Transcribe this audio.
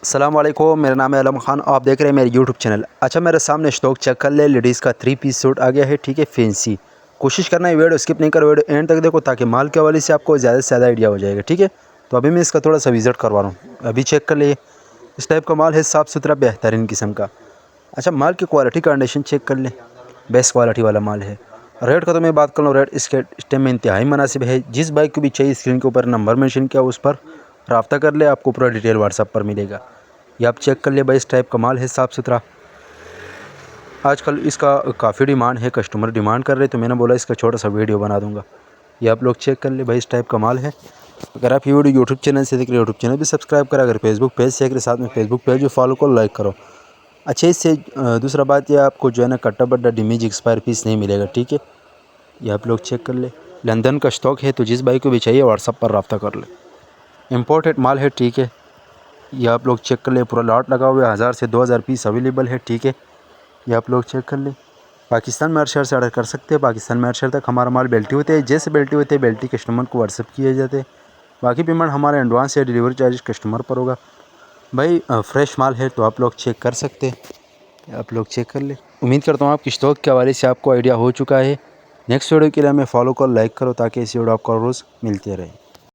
अस्सलाम वालेकुम, मेरा नाम है आलम खान। आप देख रहे हैं मेरे यूट्यूब चैनल। अच्छा, मेरे सामने स्टॉक चेक कर ले। लेडीज़ का 3 पीस सूट आ गया है, ठीक है, फैंसी। कोशिश करना है वीडियो स्किप नहीं करो, वीडियो एंड तक देखो ताकि माल के हवाले से आपको ज़्यादा से ज़्यादा आइडिया हो जाएगा, ठीक है। तो अभी मैं इसका थोड़ा सा विज़िट करवा रहा हूँ, अभी चेक कर लिए। इस टाइप का माल है, साफ़ सुथरा बेहतरीन किस्म का। अच्छा, माल की क्वालिटी कंडीशन चेक कर लें, बेस्ट क्वालिटी वाला माल है। रेट का तो मैं बात कर लूँ, रेट इसके इस टाइम में इंतहाई मुनासिब है। जिस बाइक को भी चाहिए स्क्रीन के ऊपर नंबर मेंशन किया, उस पर रब्ता कर ले, आपको पूरा डिटेल व्हाट्सएप पर मिलेगा। ये आप चेक कर ले भाई, इस टाइप का माल है, साफ़ सुथरा। आजकल इसका काफ़ी डिमांड है, कस्टमर डिमांड कर रहे, तो मैंने बोला इसका छोटा सा वीडियो बना दूंगा। ये आप लोग चेक कर ले भाई, इस टाइप का माल है। अगर आप ये वीडियो यूट्यूब चैनल से देख रहे हो, यूट्यूब चैनल भी सब्सक्राइब करें। अगर फेसबुक पेज से देख रहे, साथ में फेसबुक पेज भी फॉलो करो, लाइक करो। अच्छा, इससे दूसरा बात ये, आपको जो है ना कट्टा बड्डा डिमीज एक्सपायर पीस नहीं मिलेगा, ठीक है। ये आप लोग चेक कर ले। लंदन का स्टॉक है, तो जिस बाइक को भी चाहिए व्हाट्सएप पर रब्ता कर ले। इम्पोर्टेड माल है, ठीक है। ये आप लोग चेक कर ले, पूरा लॉट लगा हुआ है, 1000 से 2000 पीस अवेलेबल है, ठीक है। ये आप लोग चेक कर ले। पाकिस्तान में हर शहर से ऑर्डर कर सकते हैं। पाकिस्तान में हर शहर तक हमारा माल बेल्टी होते हैं। जैसे बेल्टी होते हैं, बेल्टी कस्टमर को व्हाट्सएप किए जाते हैं। बाकी पेमेंट हमारे एडवांस या डिलीवरी चार्ज कस्टमर पर होगा। भाई फ्रेश माल है, तो आप लोग चेक कर सकते हैं। आप लोग चेक कर ले। उम्मीद करता हूँ आपकी स्टॉक के हवाले से आपको आइडिया हो चुका है। नेक्स्ट वीडियो के लिए हमें फॉलो करो, लाइक करो, ताकि ऐसी वीडियो आपको रोज़ मिलती रहे।